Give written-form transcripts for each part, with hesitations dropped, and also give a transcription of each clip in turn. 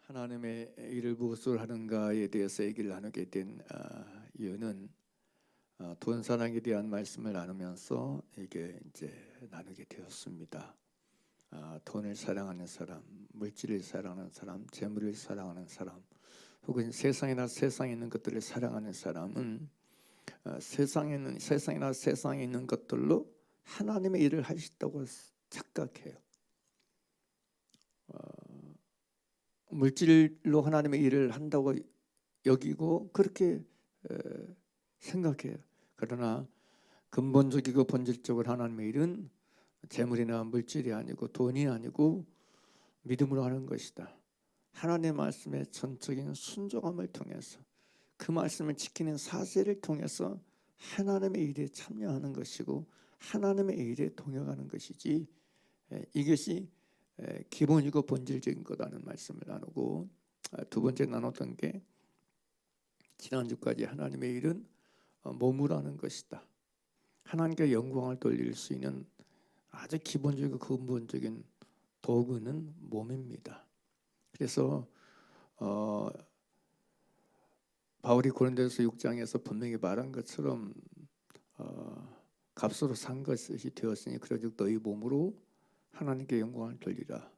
하나님의 일을 무엇을 하는가에 대해서 얘기를 나누게 된 이유는 돈 사랑에 대한 말씀을 나누면서 이게 이제 나누게 되었습니다. 돈을 사랑하는 사람, 물질을 사랑하는 사람, 재물을 사랑하는 사람, 혹은 세상에 있는 것들을 사랑하는 사람은 세상에 있는 것들로 하나님의 일을 할 수 있다고 착각해요. 물질로 하나님의 일을 한다고 여기고 그렇게 생각해요. 그러나 근본적이고 본질적으로 하나님의 일은 재물이나 물질이 아니고 돈이 아니고 믿음으로 하는 것이다. 하나님의 말씀에 전적인 순종함을 통해서 그 말씀을 지키는 사세를 통해서 하나님의 일에 참여하는 것이고 하나님의 일에 동역하는 것이지, 이것이 기본이고 본질적인 거라는 말씀을 나누고, 두 번째 나눴던 게 지난주까지 하나님의 일은 몸으로 하는 것이다. 하나님께 영광을 돌릴 수 있는 아주 기본적이고 근본적인 도구는 몸입니다. 그래서 바울이 고린도서 6장에서 분명히 말한 것처럼 값으로 산 것이 되었으니 그러즉 너희 몸으로 하나님께 영광을 돌리라.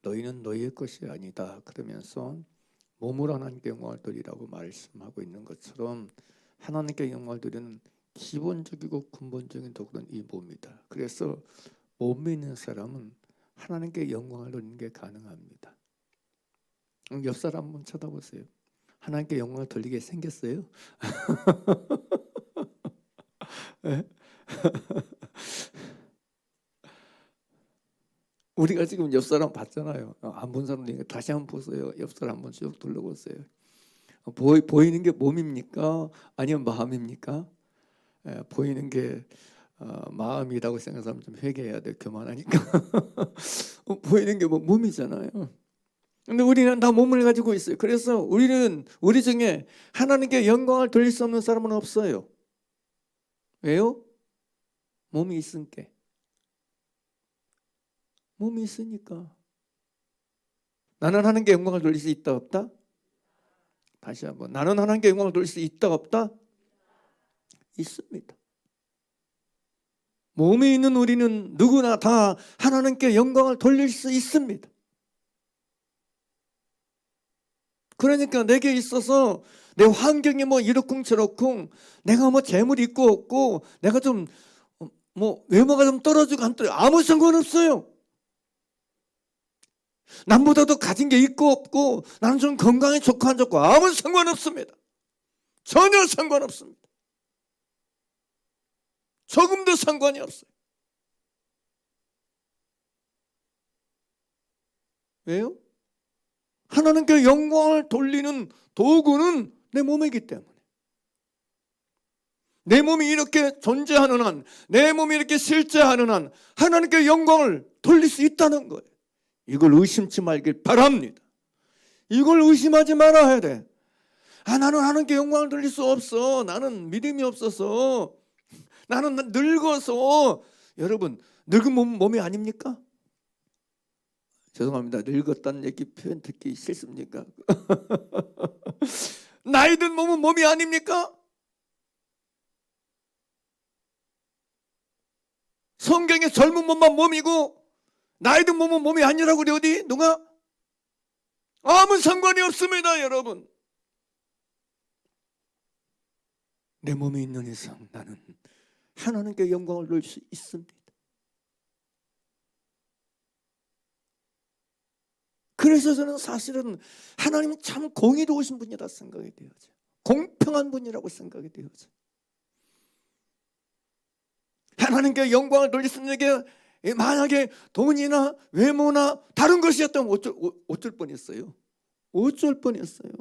너희는 너희의 것이 아니다. 그러면서 몸으로 하나님께 영광을 돌리라고 말씀하고 있는 것처럼 하나님께 영광을 돌리는 기본적이고 근본적인 도구는 이 몸이다. 그래서 몸이 있는 사람은 하나님께 영광을 돌리는 게 가능합니다. 옆 사람 한번 쳐다보세요. 하나님께 영광을 돌리게 생겼어요? 네? 우리가 지금 옆 사람 봤잖아요. 안 본 사람도 다시 한번 보세요. 옆 사람 한번 쭉 둘러보세요. 보이는 게 몸입니까? 아니면 마음입니까? 보이는 게 마음이라고 생각하면 좀 회개해야 돼. 교만하니까. 보이는 게 몸이잖아요. 근데 우리는 다 몸을 가지고 있어요. 그래서 우리 중에 하나님께 영광을 돌릴 수 없는 사람은 없어요. 왜요? 몸이 있으니까. 몸이 있으니까. 나는 하나님께 영광을 돌릴 수 있다 없다? 다시 한번. 나는 하나님께 영광을 돌릴 수 있다 없다? 있습니다. 몸이 있는 우리는 누구나 다 하나님께 영광을 돌릴 수 있습니다. 그러니까 내게 있어서 내 환경이 이러쿵저러쿵, 내가 재물이 있고 없고, 내가 좀 외모가 좀 떨어지고 안 떨어지고 아무 상관없어요. 남보다도 가진 게 있고 없고, 나는 좀 건강이 좋고 안 좋고 아무 상관없습니다. 전혀 상관없습니다. 조금도 상관이 없어요. 왜요? 하나님께 영광을 돌리는 도구는 내 몸이기 때문에. 내 몸이 이렇게 존재하는 한, 내 몸이 이렇게 실제하는 한 하나님께 영광을 돌릴 수 있다는 거예요. 이걸 의심치 말길 바랍니다. 이걸 의심하지 말아야 돼. 나는 하나님께 영광을 돌릴 수 없어. 나는 믿음이 없어서. 나는 늙어서. 여러분, 늙은 몸이 아닙니까? 죄송합니다. 늙었다는 얘기 표현 듣기 싫습니까? 나이 든 몸은 몸이 아닙니까? 성경에 젊은 몸만 몸이고 나이 든 몸은 몸이 아니라고 그래. 어디? 누가? 아무 상관이 없습니다. 여러분, 내 몸이 있는 이상 나는 하나님께 영광을 돌릴 수 있습니다. 그래서 저는 사실은 하나님은 참 공의로우신 분이라 생각이 되어져요. 공평한 분이라고 생각이 되어져요. 하나님께 영광을 돌릴 수 있는 게 만약에 돈이나 외모나 다른 것이었다면 어쩔 뻔했어요. 어쩔 뻔했어요.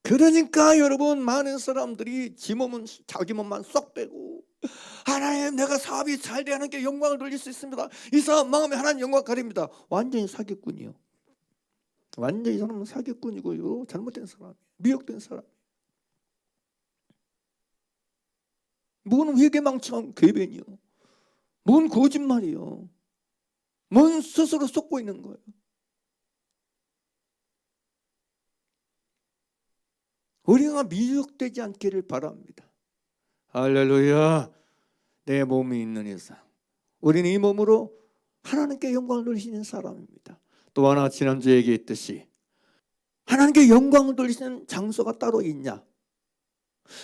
그러니까 여러분, 많은 사람들이 자기 몸만 쏙 빼고, 하나님 내가 사업이 잘 돼야 하나님께 영광을 돌릴 수 있습니다. 이 사람 마음에 하나님 영광 가립니다. 완전히 사기꾼이요. 완전히 이 사람은 사기꾼이고요. 잘못된 사람, 미혹된 사람. 뭔 회개망청한 궤변이요. 뭔 거짓말이요. 뭔 스스로 속고 있는 거예요. 우리가 미혹되지 않기를 바랍니다. 할렐루야. 내 몸이 있는 이상 우리는 이 몸으로 하나님께 영광을 돌리시는 사람입니다. 또 하나 지난주에 얘기했듯이 하나님께 영광을 돌리시는 장소가 따로 있냐?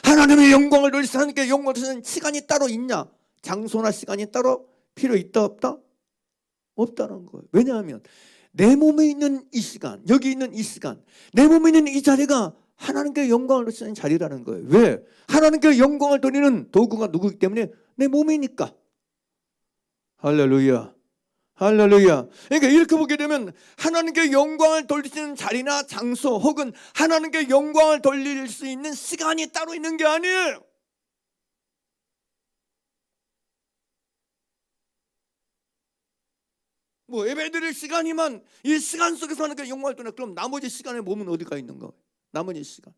하나님의 영광을 돌리시는 하나님께 영광을 돌리시는 시간이 따로 있냐? 장소나 시간이 따로 필요 있다 없다? 없다는 거예요. 왜냐하면 내 몸에 있는 이 시간, 여기 있는 이 시간, 내 몸에 있는 이 자리가 하나님께 영광을 돌리시는 자리라는 거예요. 왜? 하나님께 영광을 돌리는 도구가 누구이기 때문에 내 몸이니까. 할렐루야. 할렐루야. 그러니까 이렇게 보게 되면 하나님께 영광을 돌리시는 자리나 장소 혹은 하나님께 영광을 돌릴 수 있는 시간이 따로 있는 게 아니에요. 뭐 예배드릴 시간이면 이 시간 속에서 하나님께 영광을 돌려. 그럼 나머지 시간에 몸은 어디가 있는 거예요? 나머지 시간.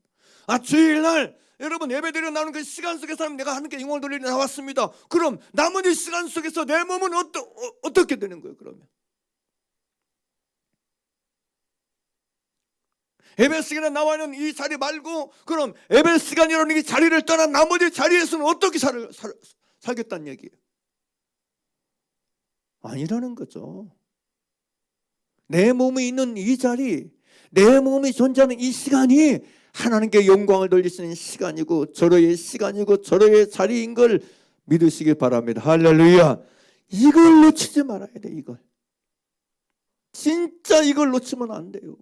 주일날 여러분 예배드려 나오는 그 시간 속에서 내가 하나님께 영광을 돌리러 나왔습니다. 그럼 나머지 시간 속에서 내 몸은 어떻게 되는 거예요? 그러면 예배 시간에 나와 있는 이 자리 말고 그럼 예배 시간이라는 이 자리를 떠난 나머지 자리에서는 어떻게 살겠다는 얘기예요? 아니라는 거죠. 내 몸에 있는 이 자리, 내 몸이 존재하는 이 시간이 하나님께 영광을 돌리시는 시간이고 절호의 시간이고 절호의 자리인 걸 믿으시기 바랍니다. 할렐루야. 이걸 놓치지 말아야 돼. 이걸 진짜 이걸 놓치면 안 돼요.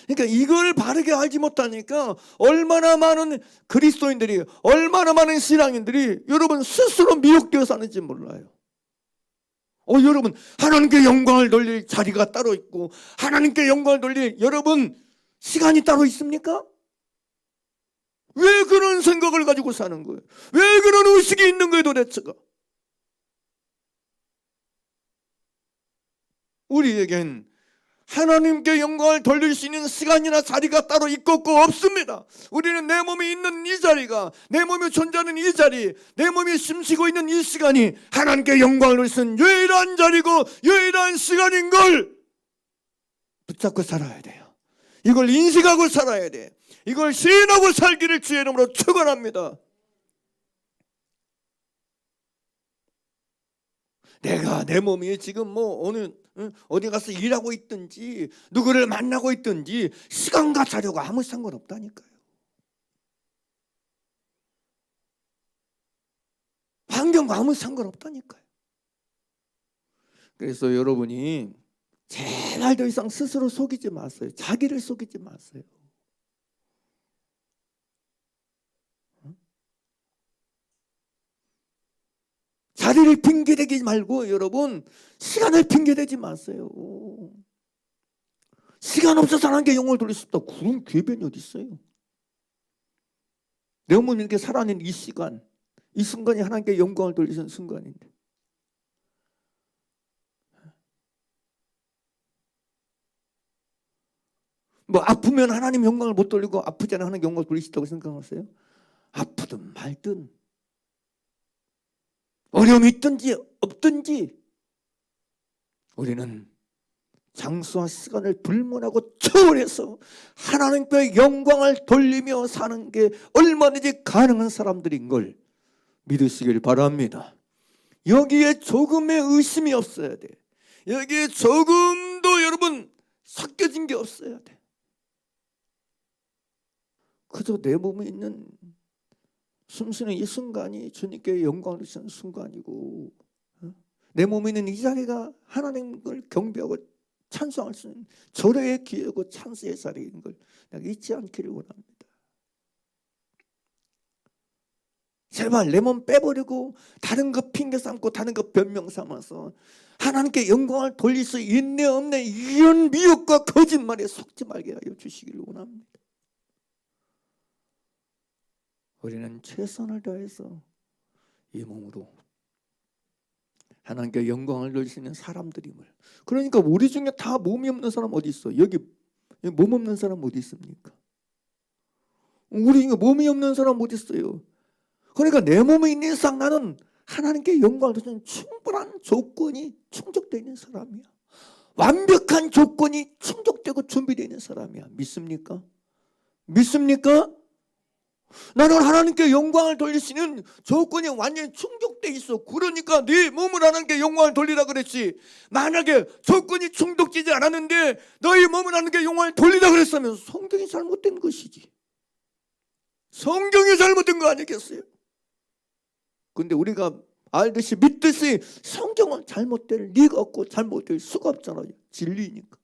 그러니까 이걸 바르게 알지 못하니까 얼마나 많은 그리스도인들이, 얼마나 많은 신앙인들이 여러분 스스로 미혹되어 사는지 몰라요. 여러분 하나님께 영광을 돌릴 자리가 따로 있고 하나님께 영광을 돌릴 여러분 시간이 따로 있습니까? 왜 그런 생각을 가지고 사는 거예요? 왜 그런 의식이 있는 거예요 도대체가? 우리에겐 하나님께 영광을 돌릴 수 있는 시간이나 자리가 따로 있고 없습니다. 우리는 내 몸에 있는 이 자리가, 내 몸이 존재하는 이 자리, 내 몸이 숨쉬고 있는 이 시간이 하나님께 영광을 돌릴 수 있는 유일한 자리고 유일한 시간인 걸 붙잡고 살아야 돼요. 이걸 인식하고 살아야 돼. 이걸 시인하고 살기를 주의 이름으로 축원합니다. 내가 내 몸이 지금 어디 가서 일하고 있든지 누구를 만나고 있든지 시간과 자료가 아무 상관없다니까요. 환경과 아무 상관없다니까요. 그래서 여러분이 제발 더 이상 스스로 속이지 마세요. 자기를 속이지 마세요. 자리를 핑계대지 말고 여러분 시간을 핑계대지 마세요. 시간 없어서 하나님께 영광을 돌릴 수 없다. 그런 궤변이 어디 있어요? 내 몸이 이렇게 살아있는 이 시간, 이 순간이 하나님께 영광을 돌리시는 순간인데 아프면 하나님 영광을 못 돌리고 아프지 않아 하나님 영광을 돌리시다고 생각하세요? 아프든 말든 어려움이 있든지 없든지 우리는 장소와 시간을 불문하고 초월해서 하나님께 영광을 돌리며 사는 게 얼마든지 가능한 사람들인 걸 믿으시길 바랍니다. 여기에 조금의 의심이 없어야 돼. 여기에 조금도 여러분 섞여진 게 없어야 돼. 그저 내 몸에 있는 숨쉬는 이 순간이 주님께 영광을 주시는 순간이고 내 몸에 있는 이 자리가 하나님을 경배하고 찬송할 수 있는 절호의 기회고 찬스의 자리인 걸 내가 잊지 않기를 원합니다. 제발 내 몸 빼버리고 다른 거 핑계 삼고 다른 거 변명 삼아서 하나님께 영광을 돌릴 수 있네 없네 이런 미혹과 거짓말에 속지 말게 하여 주시기를 원합니다. 우리는 최선을 다해서 이 몸으로 하나님께 영광을 돌리시는 사람들임을. 그러니까 우리 중에 다 몸이 없는 사람 어디 있어? 여기 몸 없는 사람 어디 있습니까? 우리 중에 몸이 없는 사람 어디 있어요? 그러니까 내 몸에 있는 이상 나는 하나님께 영광을 돌리는 충분한 조건이 충족되어 있는 사람이야. 완벽한 조건이 충족되고 준비되어 있는 사람이야. 믿습니까? 믿습니까? 나는 하나님께 영광을 돌릴 수 있는 조건이 완전히 충족돼 있어. 그러니까 네 몸을 하나님께 영광을 돌리라 그랬지. 만약에 조건이 충족되지 않았는데 너희 몸을 하나님께 영광을 돌리라 그랬으면 성경이 잘못된 것이지. 성경이 잘못된 거 아니겠어요? 근데 우리가 알듯이 믿듯이 성경은 잘못될 리가 없고 잘못될 수가 없잖아요. 진리니까.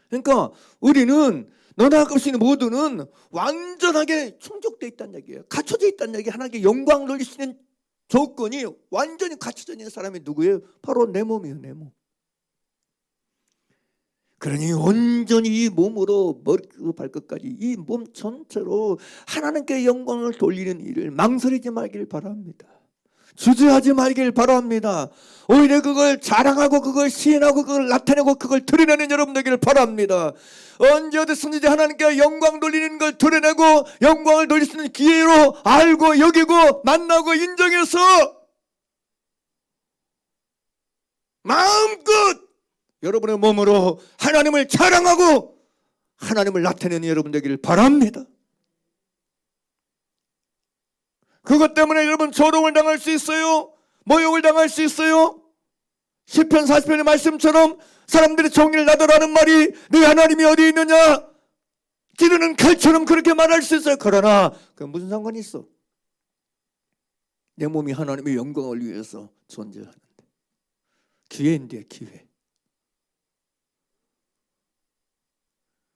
그러니까 우리는 너나 아깝시 모두는 완전하게 충족되어 있다는 얘기예요. 갖춰져 있다는 얘기. 하나님께 영광을 돌릴 수 있는 조건이 완전히 갖춰져 있는 사람이 누구예요? 바로 내 몸이에요. 내 몸. 그러니 온전히 이 몸으로 머리부터 발끝까지 이 몸 전체로 하나님께 영광을 돌리는 일을 망설이지 말길 바랍니다. 주저하지 말길 바랍니다. 오히려 그걸 자랑하고 그걸 시인하고 그걸 나타내고 그걸 드러내는 여러분 되기를 바랍니다. 언제 어디서든지 하나님께 영광 돌리는 걸 드러내고 영광을 돌릴 수 있는 기회로 알고 여기고 만나고 인정해서 마음껏 여러분의 몸으로 하나님을 자랑하고 하나님을 나타내는 여러분 되기를 바랍니다. 그것 때문에 여러분 조롱을 당할 수 있어요. 모욕을 당할 수 있어요. 시편 40편의 말씀처럼 사람들이 종일 나더라는 말이 네 하나님이 어디 있느냐 찌르는 칼처럼 그렇게 말할 수 있어요. 그러나 그건 무슨 상관이 있어? 내 몸이 하나님의 영광을 위해서 존재하는데 기회인데 기회.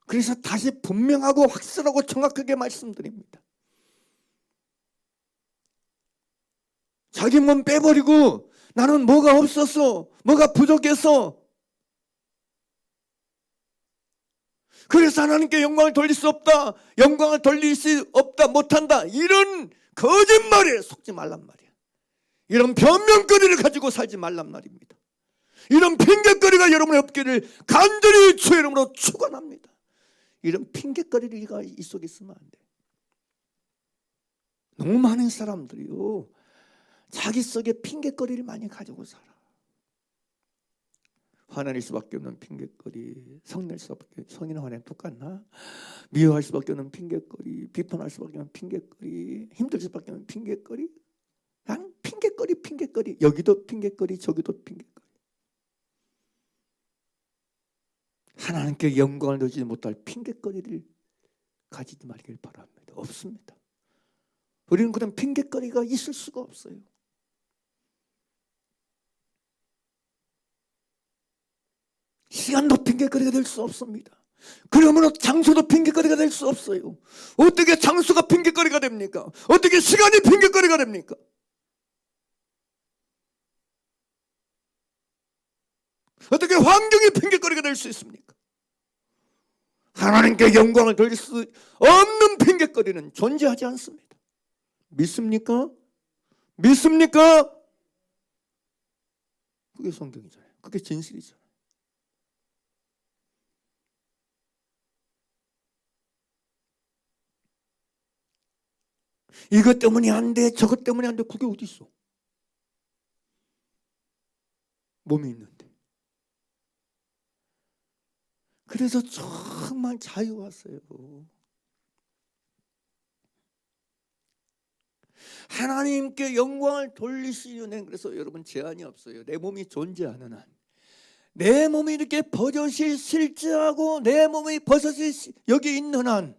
그래서 다시 분명하고 확실하고 정확하게 말씀드립니다. 자기 몸 빼버리고 나는 뭐가 없었어, 뭐가 부족해서 그래서 하나님께 영광을 돌릴 수 없다, 영광을 돌릴 수 없다, 못한다, 이런 거짓말에 속지 말란 말이야. 이런 변명거리를 가지고 살지 말란 말입니다. 이런 핑계거리가 여러분의 없기를 간절히 주의 이름으로 축원합니다. 이런 핑계거리가 이 속에 있으면 안 돼. 너무 많은 사람들이요 자기 속에 핑계거리를 많이 가지고 살아. 화낼 수밖에 없는 핑계거리, 성낼 수밖에, 성이나 화내면 똑같나? 미워할 수밖에 없는 핑계거리, 비판할 수밖에 없는 핑계거리, 힘들 수밖에 없는 핑계거리. 난 핑계거리, 여기도 핑계거리, 저기도 핑계거리. 하나님께 영광을 누리지 못할 핑계거리를 가지지 말길 바랍니다. 없습니다. 우리는 그런 핑계거리가 있을 수가 없어요. 시간도 핑계거리가 될 수 없습니다. 그러므로 장소도 핑계거리가 될 수 없어요. 어떻게 장소가 핑계거리가 됩니까? 어떻게 시간이 핑계거리가 됩니까? 어떻게 환경이 핑계거리가 될 수 있습니까? 하나님께 영광을 돌릴 수 없는 핑계거리는 존재하지 않습니다. 믿습니까? 믿습니까? 그게 성경이잖아요. 그게 진실이잖아요. 이것 때문에 안 돼, 저것 때문에 안 돼, 그게 어디 있어? 몸이 있는데. 그래서 정말 자유하세요. 하나님께 영광을 돌릴 수 있는, 그래서 여러분 제한이 없어요. 내 몸이 존재하는 한, 내 몸이 이렇게 버젓이 실제하고 내 몸이 버젓이 여기 있는 한,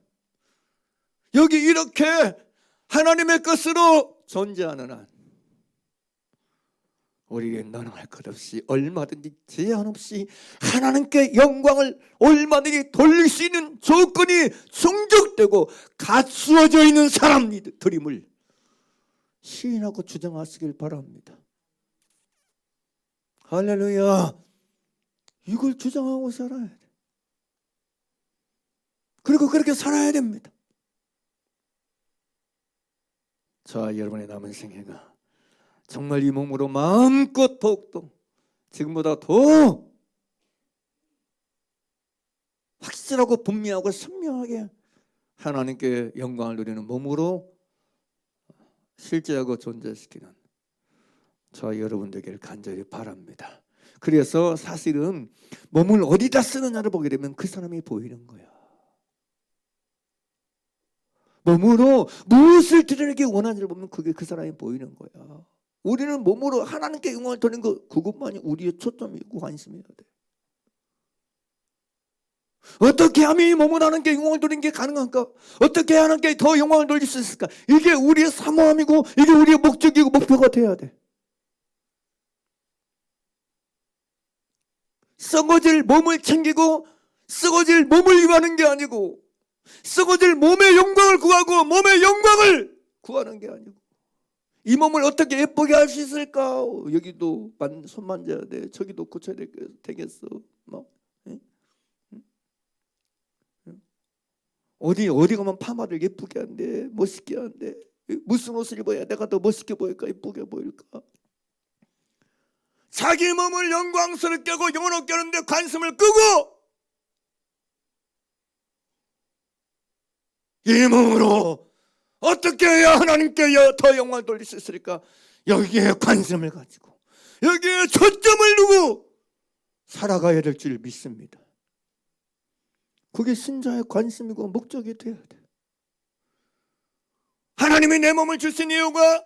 여기 이렇게 하나님의 것으로 존재하는 한, 우리에게 너는 것 없이 얼마든지 제한 없이 하나님께 영광을 얼마든지 돌릴 수 있는 조건이 충족되고 갖추어져 있는 사람들임을 시인하고 주장하시길 바랍니다. 할렐루야. 이걸 주장하고 살아야 돼. 그리고 그렇게 살아야 됩니다. 자, 여러분의 남은 생애가 정말 이 몸으로 마음껏 더욱더 지금보다 더 확실하고 분명하고 선명하게 하나님께 영광을 누리는 몸으로 실제하고 존재시키는 저 여러분 되기를 간절히 바랍니다. 그래서 사실은 몸을 어디다 쓰느냐를 보게 되면 그 사람이 보이는 거야. 몸으로 무엇을 드러내기 원하는지를 보면 그게 그 사람이 보이는 거야. 우리는 몸으로 하나님께 영광을 돌리는 것, 그것만이 우리의 초점이고 관심이어야 돼. 어떻게 하면 이 몸으로 하나님께 영광을 돌리는 게 가능한가? 어떻게 하나님께 더 영광을 돌릴 수 있을까? 이게 우리의 사모함이고 이게 우리의 목적이고 목표가 돼야 돼. 썩어질 몸을 챙기고 썩어질 몸을 위하는 게 아니고 썩어질 몸의 영광을 구하고 몸의 영광을 구하는 게 아니고 이 몸을 어떻게 예쁘게 할 수 있을까? 여기도 손 만져야 돼. 저기도 고쳐야 되겠어. 뭐 어디 가면 파마를 예쁘게 한대, 멋있게 한대. 무슨 옷을 입어야 내가 더 멋있게 보일까, 예쁘게 보일까? 자기 몸을 영광스럽게 하고 영원하게 하는데 관심을 끄고 이 몸으로 어떻게 해야 하나님께 더 영광을 돌릴 수 있을까? 여기에 관심을 가지고 여기에 초점을 두고 살아가야 될 줄 믿습니다. 그게 신자의 관심이고 목적이 되어야 돼. 하나님이 내 몸을 주신 이유가,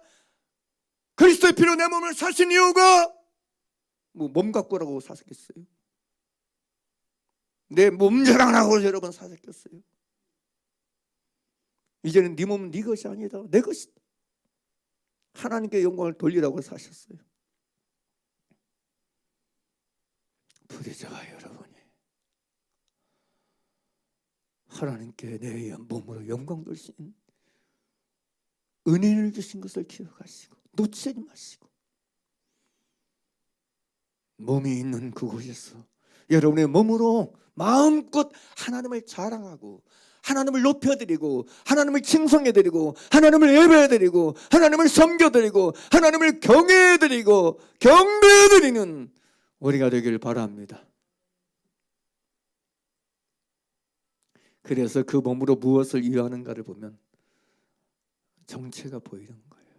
그리스도의 피로 내 몸을 사신 이유가 뭐 몸 갖고라고 사셨겠어요? 내 몸 자랑하라고 여러분 사셨겠어요? 이제는 네 몸은 네 것이 아니다, 내 것이다. 하나님께 영광을 돌리라고 사셨어요. 부르자가 여러분이 하나님께 내 몸으로 영광 돌리신 은혜를 주신 것을 기억하시고 놓치지 마시고 몸이 있는 그곳에서 여러분의 몸으로 마음껏 하나님을 자랑하고 하나님을 높여드리고 하나님을 칭송해드리고 하나님을 예배해드리고 하나님을 섬겨드리고 하나님을 경외해드리고 경배해드리는 우리가 되길 바랍니다. 그래서 그 몸으로 무엇을 이해하는가를 보면 정체가 보이는 거예요.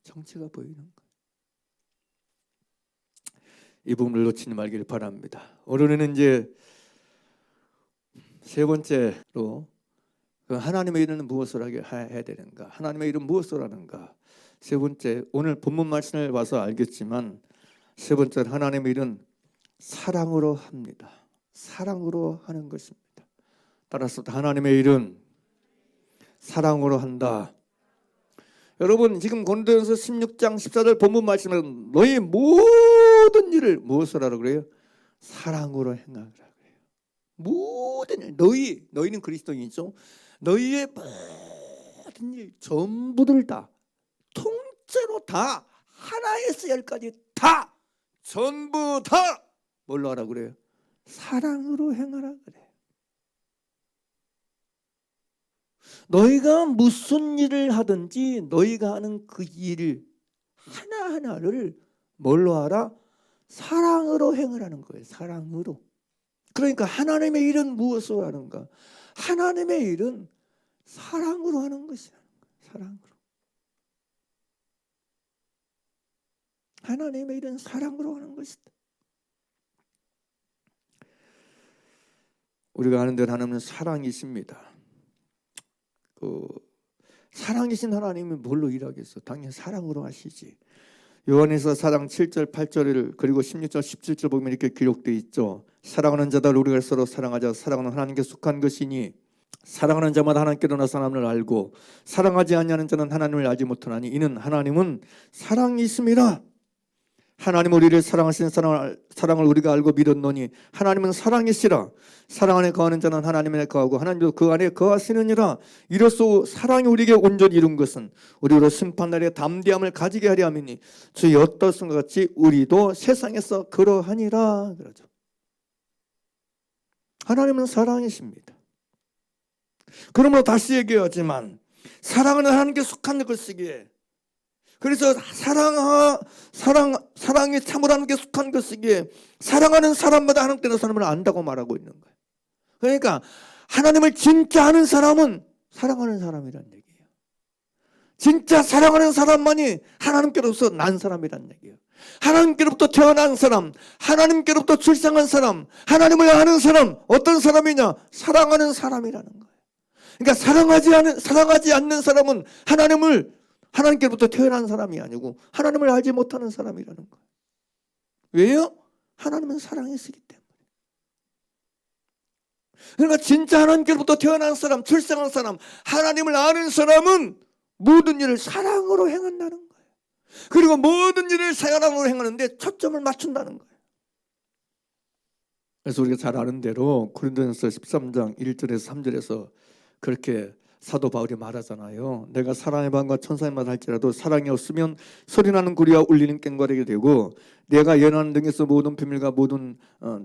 정체가 보이는 거예요. 이 부분을 놓치지 말기를 바랍니다. 오늘은 이제 세 번째로 하나님의 일은 무엇을 해야 되는가, 하나님의 일은 무엇을 하는가. 세 번째, 오늘 본문 말씀을 봐서 알겠지만 세 번째, 하나님의 일은 사랑으로 합니다. 사랑으로 하는 것입니다. 따라서 하나님의 일은 사랑으로 한다. 여러분 지금 고린도전서 16장 14절 본문 말씀은 너희 모든 일을 무엇을 하라 그래요? 사랑으로 행하라 그래요. 모든 일, 너희는 그리스도인이죠. 너희의 모든 일 전부들 다 통째로 다 하나에서 열까지 다 전부 다 뭘로 하라 그래요? 사랑으로 행하라 그래. 너희가 무슨 일을 하든지 너희가 하는 그 일 하나하나를 뭘로 하라? 사랑으로 행하라는 거예요. 사랑으로. 그러니까 하나님의 일은 무엇으로 하는가? 하나님의 일은 사랑으로 하는 것이라는 거예요. 사랑으로. 하나님의 일은 사랑으로 하는 것이다. 우리가 아는 대로 하나님은 사랑이십니다. 사랑이신 하나님이 뭘로 일하겠어? 당연히 사랑으로 하시지. 요한에서 4장 7절 8절을 그리고 16절 17절 보면 이렇게 기록되어 있죠. 사랑하는 자들 우리가 서로 사랑하자. 사랑은 하나님께 속한 것이니 사랑하는 자마다 하나님께로 나서 하나님을 알고 사랑하지 아니하는 자는 하나님을 알지 못하나니 이는 하나님은 사랑이심이라. 하나님 우리를 사랑하신 사랑을 우리가 알고 믿었노니 하나님은 사랑이시라. 사랑 안에 거하는 자는 하나님 안에 거하고 하나님도 그 안에 거하시느니라. 이로써 사랑이 우리에게 온전히 이룬 것은 우리로 심판날에 담대함을 가지게 하려 함이니 주의 어떠신 것 같이 우리도 세상에서 그러하니라. 그러죠. 하나님은 사랑이십니다. 그러므로 다시 얘기하지만 사랑은 하나님께 속한 것이기에, 그래서 사랑이 참으로 하나님께 속한 것이기에 사랑하는 사람마다 하나님께서 사람을 안다고 말하고 있는 거예요. 그러니까 하나님을 진짜 아는 사람은 사랑하는 사람이란 얘기예요. 진짜 사랑하는 사람만이 하나님께로서 난 사람이란 얘기예요. 하나님께로부터 태어난 사람, 하나님께로부터 출생한 사람, 하나님을 아는 사람, 어떤 사람이냐? 사랑하는 사람이라는 거예요. 그러니까 사랑하지 않는 사람은 하나님께로부터 태어난 사람이 아니고 하나님을 알지 못하는 사람이라는 거예요. 왜요? 하나님은 사랑이시기 때문에. 그러니까 진짜 하나님께로부터 태어난 사람, 출생한 사람, 하나님을 아는 사람은 모든 일을 사랑으로 행한다는 거예요. 그리고 모든 일을 사랑으로 행하는데 초점을 맞춘다는 거예요. 그래서 우리가 잘 아는 대로 고린도전서 13장 1절에서 3절에서 그렇게 사도 바울이 말하잖아요. 내가 사랑의 마음과 천사의 말을 할지라도 사랑이 없으면 소리나는 구리와 울리는 꽹과리게 되고 내가 연하는 등에서 모든 비밀과 모든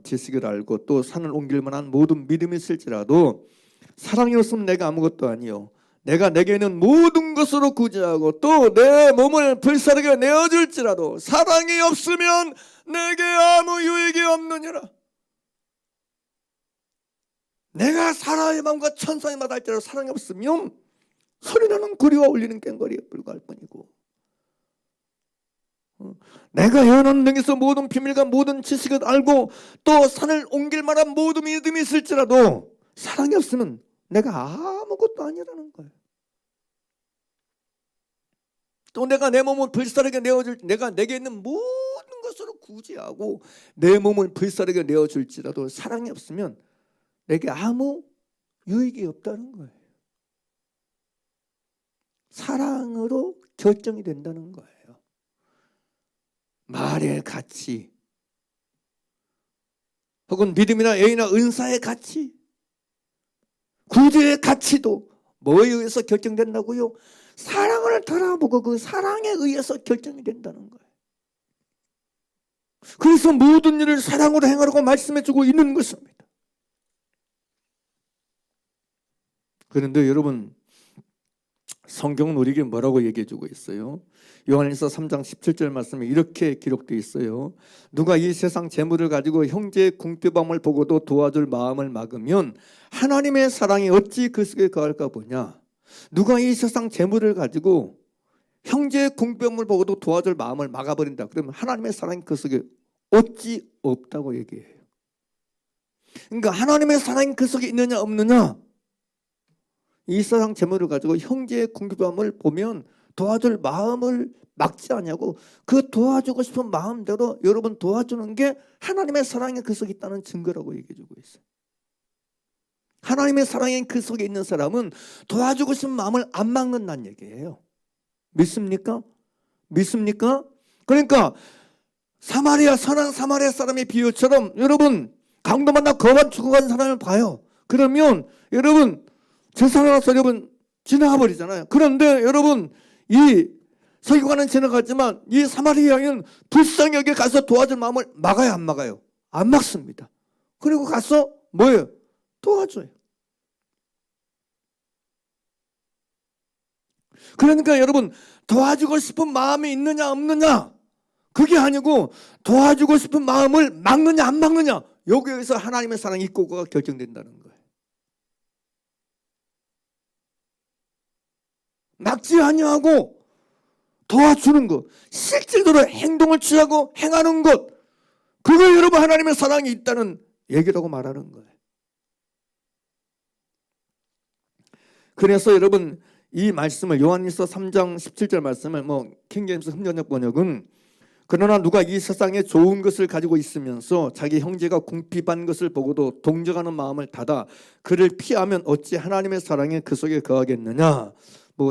지식을 알고 또 산을 옮길 만한 모든 믿음이 있을지라도 사랑이 없으면 내가 아무것도 아니요 내가 내게는 모든 것으로 구제하고 또 내 몸을 불사르게 내어줄지라도 사랑이 없으면 내게 아무 유익이 없느니라. 내가 사랑의 마음과 천사의 말 할지라도 사랑이 없으면 소리나는 구리와 울리는 꽹과리에 불과할 뿐이고 내가 연하는 등에서 모든 비밀과 모든 지식을 알고 또 산을 옮길 만한 모든 믿음이 있을지라도 사랑이 없으면 내가 아무것도 아니라는 거예요. 또 내가 내 몸을 불사르게 내어줄 내가 내게 있는 모든 것으로 구제하고 내 몸을 불사르게 내어줄지라도 사랑이 없으면 내게 아무 유익이 없다는 거예요. 사랑으로 결정이 된다는 거예요. 말의 가치 혹은 믿음이나 애이나 은사의 가치, 구제의 가치도 뭐에 의해서 결정된다고요? 사랑을 달아보고 그 사랑에 의해서 결정이 된다는 거예요. 그래서 모든 일을 사랑으로 행하라고 말씀해주고 있는 것입니다. 그런데 여러분 성경은 우리에게 뭐라고 얘기해주고 있어요? 요한일서 3장 17절 말씀에 이렇게 기록되어 있어요. 누가 이 세상 재물을 가지고 형제의 궁핍함을 보고도 도와줄 마음을 막으면 하나님의 사랑이 어찌 그 속에 거할까 보냐. 누가 이 세상 재물을 가지고 형제의 궁핍함을 보고도 도와줄 마음을 막아버린다. 그러면 하나님의 사랑이 그 속에 어찌 없다고 얘기해요. 그러니까 하나님의 사랑이 그 속에 있느냐 없느냐, 이 세상 재물을 가지고 형제의 궁핍함을 보면 도와줄 마음을 막지 않냐고, 그 도와주고 싶은 마음대로 여러분 도와주는 게 하나님의 사랑이 그 속에 있다는 증거라고 얘기해주고 있어요. 하나님의 사랑이 그 속에 있는 사람은 도와주고 싶은 마음을 안 막는다는 얘기예요. 믿습니까? 믿습니까? 그러니까 선한 사마리아 사람의 비유처럼 여러분 강도 만나 거반 죽어간 사람을 봐요. 그러면 여러분 저 사람으로서 여러분 지나가 버리잖아요. 그런데 여러분 이 서기관은 지나갔지만 이 사마리아 여인은 불쌍히 여기 가서 도와줄 마음을 막아요, 안 막아요? 안 막습니다. 그리고 가서 뭐예요? 도와줘요. 그러니까 여러분 도와주고 싶은 마음이 있느냐 없느냐 그게 아니고 도와주고 싶은 마음을 막느냐 안 막느냐, 여기에서 하나님의 사랑이 있고 없고가 결정된다는 거예요. 막지 아니하고 도와주는 것, 실질적으로 행동을 취하고 행하는 것, 그거 여러분 하나님의 사랑이 있다는 얘기라고 말하는 거예요. 그래서 여러분 이 말씀을 요한일서 3장 17절 말씀을 킹제임스 흠전역 번역은 그러나 누가 이 세상에 좋은 것을 가지고 있으면서 자기 형제가 궁핍한 것을 보고도 동정하는 마음을 닫아 그를 피하면 어찌 하나님의 사랑이 그 속에 거하겠느냐.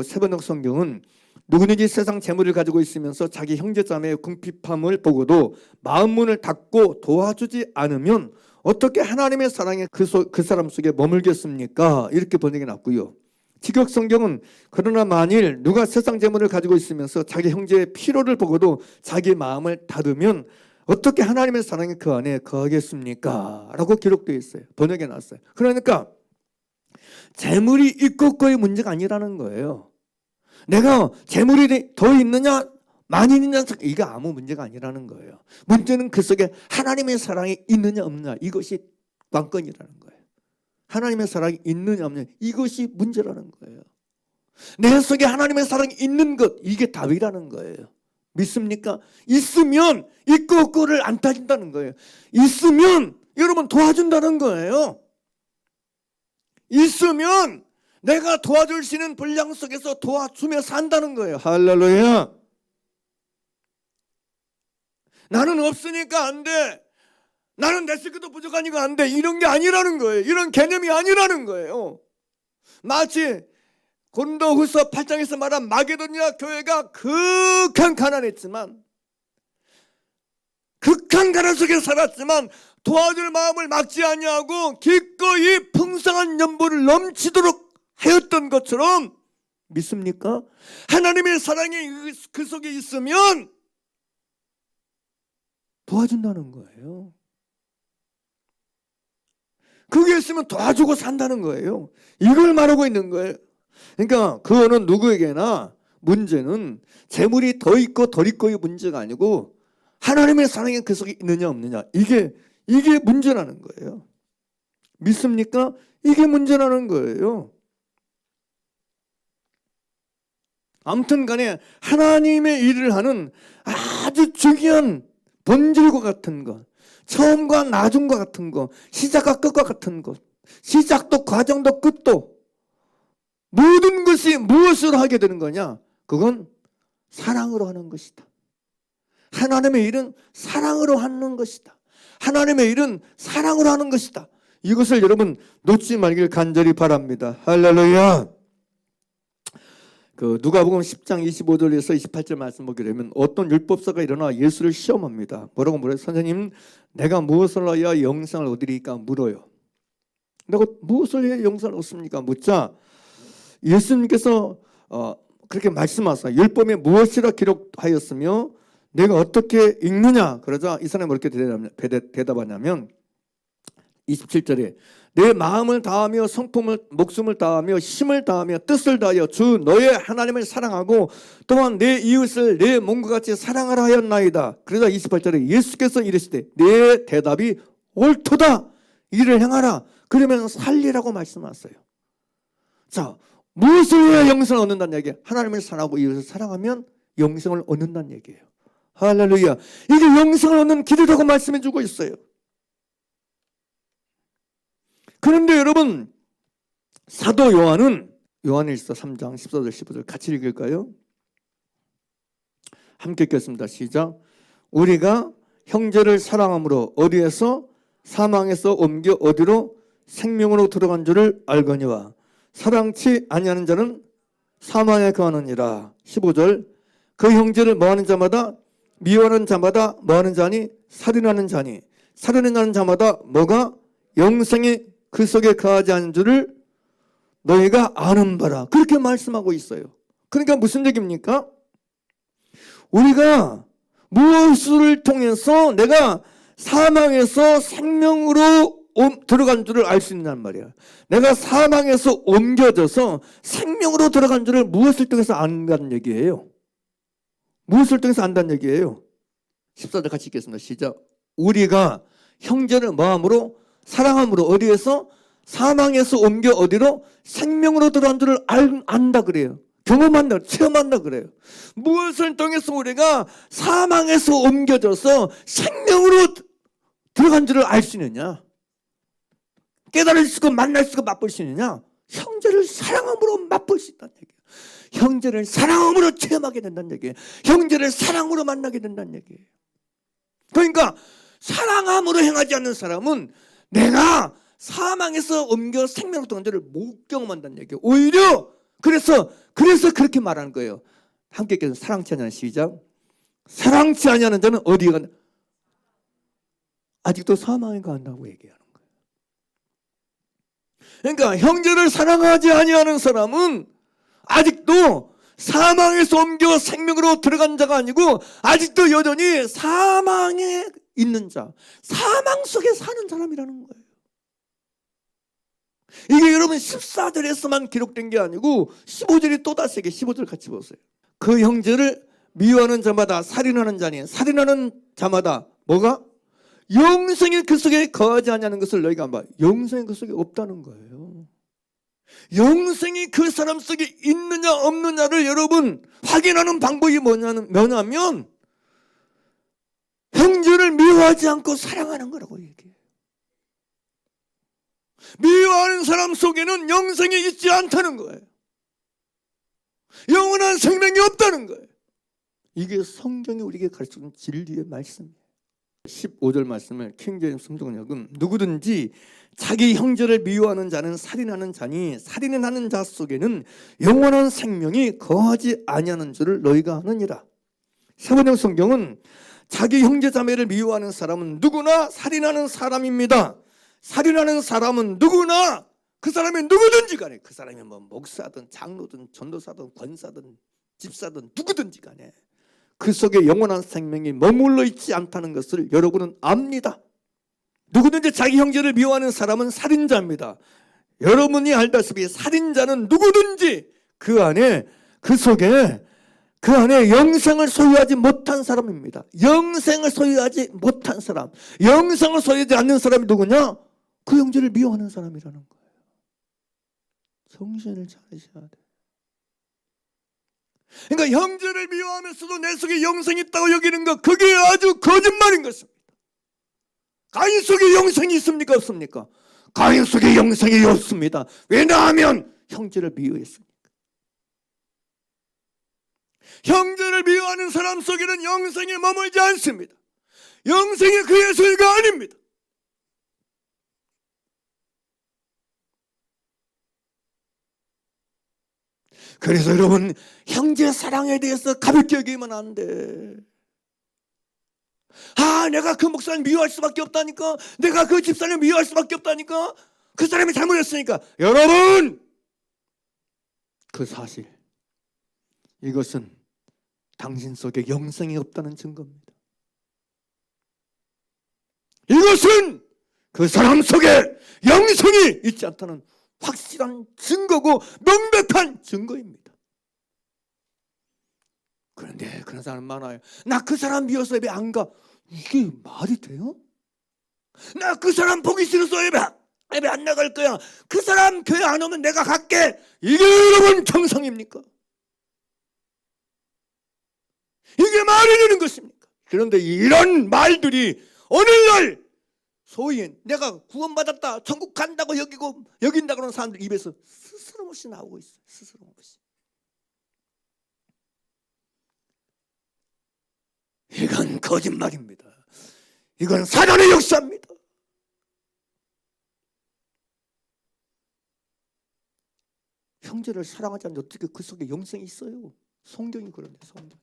세번역 성경은 누구든지 세상 재물을 가지고 있으면서 자기 형제자매의 궁핍함을 보고도 마음 문을 닫고 도와주지 않으면 어떻게 하나님의 사랑이 그 사람 속에 머물겠습니까? 이렇게 번역이 났고요. 직역 성경은 그러나 만일 누가 세상 재물을 가지고 있으면서 자기 형제의 필요를 보고도 자기 마음을 닫으면 어떻게 하나님의 사랑이 그 안에 거하겠습니까? 라고 기록되어 있어요. 번역에 나왔어요. 그러니까 재물이 있고 없고의 문제가 아니라는 거예요. 내가 재물이 더 있느냐 많이 있느냐 이게 아무 문제가 아니라는 거예요. 문제는 그 속에 하나님의 사랑이 있느냐 없느냐, 이것이 관건이라는 거예요. 하나님의 사랑이 있느냐 없느냐, 이것이 문제라는 거예요. 내 속에 하나님의 사랑이 있는 것, 이게 답이라는 거예요. 믿습니까? 있으면 있고 없고를 안 따진다는 거예요. 있으면 여러분 도와준다는 거예요. 있으면 내가 도와줄 수 있는 분량 속에서 도와주며 산다는 거예요. 할렐루야. 나는 없으니까 안 돼. 나는 내 새끼도 부족하니까 안 돼. 이런 게 아니라는 거예요. 이런 개념이 아니라는 거예요. 마치 고린도후서 8장에서 말한 마게도니아 교회가 극한 가난했지만, 극한 가난 속에 살았지만 도와줄 마음을 막지 아니하고 기꺼이 풍성한 연보를 넘치도록 하였던 것처럼, 믿습니까? 하나님의 사랑이 그 속에 있으면 도와준다는 거예요. 그게 있으면 도와주고 산다는 거예요. 이걸 말하고 있는 거예요. 그러니까 그거는 누구에게나 문제는 재물이 더 있고 덜 있고의 문제가 아니고 하나님의 사랑이 그 속에 있느냐 없느냐, 이게 문제라는 거예요. 믿습니까? 이게 문제라는 거예요. 아무튼 간에 하나님의 일을 하는 아주 중요한 본질과 같은 것, 처음과 나중과 같은 것, 시작과 끝과 같은 것, 시작도 과정도 끝도 모든 것이 무엇으로 하게 되는 거냐? 그건 사랑으로 하는 것이다. 하나님의 일은 사랑으로 하는 것이다. 하나님의 일은 사랑으로 하는 것이다. 이것을 여러분 놓지 말길 간절히 바랍니다. 할렐루야. 그 누가복음 10장 25절에서 28절 말씀 보게 되면 어떤 율법사가 일어나 예수를 시험합니다. 뭐라고 물어요? 선생님, 내가 무엇을 해야 영생을 얻으리까 물어요. 내가 무엇을 해야 영생을 얻습니까? 묻자 예수님께서 그렇게 말씀하세요. 율법에 무엇이라 기록하였으며 내가 어떻게 읽느냐? 그러자 이 사람이 어떻게 대답하냐면 27절에 내 마음을 다하며 성품을 목숨을 다하며 힘을 다하며 뜻을 다하여 주 너의 하나님을 사랑하고 또한 내 이웃을 내 몸과 같이 사랑하라 하였나이다. 그러자 28절에 예수께서 이르시되 내 대답이 옳도다. 이를 행하라. 그러면 살리라고 말씀하셨어요. 자, 무엇을 해야 영생을 얻는다는 얘기예요? 하나님을 사랑하고 이웃을 사랑하면 영생을 얻는다는 얘기예요. 할렐루야. 이게 영생을 얻는 길이라고 말씀해 주고 있어요. 그런데 여러분, 사도 요한은 요한일서 3장 14절 15절 같이 읽을까요? 함께 읽겠습니다. 시작. 우리가 형제를 사랑함으로 어디에서 사망에서 옮겨 어디로 생명으로 들어간 줄을 알거니와 사랑치 아니하는 자는 사망에 거하느니라. 15절. 그 형제를 뭐하는 자마다 미워하는 자마다 뭐하는 자니? 살인하는 자니. 살인하는 자마다 뭐가? 영생이 그 속에 거하지 않은 줄을 너희가 아는 바라. 그렇게 말씀하고 있어요. 그러니까 무슨 얘기입니까? 우리가 무엇을 통해서 내가 사망에서 생명으로 들어간 줄을 알 수 있느냐는 말이야. 내가 사망에서 옮겨져서 생명으로 들어간 줄을 무엇을 통해서 안다는 얘기예요? 무엇을 통해서 안다는 얘기예요? 14절 같이 읽겠습니다. 시작. 우리가 형제를 뭐함으로? 사랑함으로 어디에서? 사망에서 옮겨 어디로? 생명으로 들어간 줄을 안다 그래요. 경험한다, 체험한다 그래요. 무엇을 통해서 우리가 사망에서 옮겨져서 생명으로 들어간 줄을 알 수 있느냐? 깨달을 수 있고 만날 수 있고 맛볼 수 있느냐? 형제를 사랑함으로 맛볼 수 있다는 얘기예요. 형제를 사랑함으로 체험하게 된다는 얘기예요. 형제를 사랑으로 만나게 된다는 얘기예요. 그러니까 사랑함으로 행하지 않는 사람은 내가 사망에서 옮겨 생명으로 들어간 줄을 못 경험한다는 얘기예요. 오히려 그래서 그렇게 말하는 거예요. 함께 읽겠습니다. 사랑치 아니하는 시작. 사랑치 아니하는 자는 어디에 간다? 아직도 사망에 간다고 얘기하는 거예요. 그러니까 형제를 사랑하지 아니하는 사람은 아직도 사망에서 옮겨 생명으로 들어간 자가 아니고 아직도 여전히 사망에 있는 자, 사망 속에 사는 사람이라는 거예요. 이게 여러분 14절에서만 기록된 게 아니고 15절이 또다시 15절 같이 보세요. 그 형제를 미워하는 자마다 살인하는 자니 살인하는 자마다 뭐가? 영생이 그 속에 거하지 않냐는 것을 너희가 봐. 영생이 그 속에 없다는 거예요. 영생이 그 사람 속에 있느냐 없느냐를 여러분 확인하는 방법이 뭐냐면 형제를 미워하지 않고 사랑하는 거라고 얘기해요. 미워하는 사람 속에는 영생이 있지 않다는 거예요. 영원한 생명이 없다는 거예요. 이게 성경이 우리에게 가르쳐주는 진리의 말씀이에요. 15절 말씀을 킹제임스 성경역은 누구든지 자기 형제를 미워하는 자는 살인하는 자니 살인하는 자 속에는 영원한 생명이 거하지 아니하는 줄을 너희가 아느니라. 세번역 성경은 자기 형제 자매를 미워하는 사람은 누구나 살인하는 사람입니다. 살인하는 사람은 누구나 그 사람이 누구든지 간에 그 사람이 뭐 목사든 장로든 전도사든 권사든 집사든 누구든지 간에 그 속에 영원한 생명이 머물러 있지 않다는 것을 여러분은 압니다. 누구든지 자기 형제를 미워하는 사람은 살인자입니다. 여러분이 알다시피 살인자는 누구든지 그 안에 영생을 소유하지 못한 사람입니다. 영생을 소유하지 못한 사람, 영생을 소유하지 않는 사람이 누구냐? 그 형제를 미워하는 사람이라는 거예요. 정신을 차리셔야 돼요. 그러니까 형제를 미워하면서도 내 속에 영생이 있다고 여기는 것, 그게 아주 거짓말인 것입니다. 가인 속에 영생이 있습니까? 없습니까? 가인 속에 영생이 없습니다. 왜냐하면 형제를 미워했습니다. 형제를 미워하는 사람 속에는 영생이 머물지 않습니다. 영생이 그의 소유가 아닙니다. 그래서 여러분, 형제 사랑에 대해서 가볍게 여기면 안 돼. 내가 그 목사님 미워할 수밖에 없다니까, 내가 그 집사님 미워할 수밖에 없다니까, 그 사람이 잘못했으니까. 여러분, 그 사실, 이것은 당신 속에 영생이 없다는 증거입니다. 이것은 그 사람 속에 영생이 있지 않다는 확실한 증거고 명백한 증거입니다. 그런데 그런 사람 많아요. 나 그 사람 미워서 예배 안 가. 이게 말이 돼요? 나 그 사람 보기 싫어서 예배 안 나갈 거야. 그 사람 교회 안 오면 내가 갈게. 이게 여러분 정상입니까? 이게 말이 되는 것입니까? 그런데 이런 말들이 오늘날 소위 내가 구원받았다, 천국 간다고 여긴다 그러는 사람들 입에서 스스럼없이 나오고 있어요. 스스럼없이. 이건 거짓말입니다. 이건 사단의 역사입니다. 형제를 사랑하지 않는데 어떻게 그 속에 영생이 있어요? 성경이 그런데, 성경.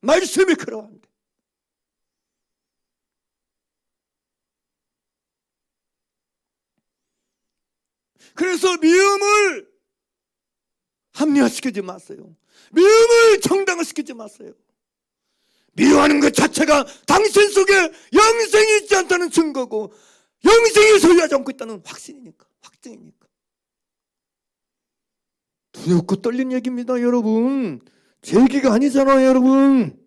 말씀이 그러한데. 그래서 미움을 합리화시키지 마세요. 미움을 정당화시키지 마세요. 미워하는 것 자체가 당신 속에 영생이 있지 않다는 증거고 영생이 소유하지 않고 있다는 확신이니까, 확증이니까. 두렵고 떨린 얘기입니다, 여러분. 제 얘기가 아니잖아요, 여러분.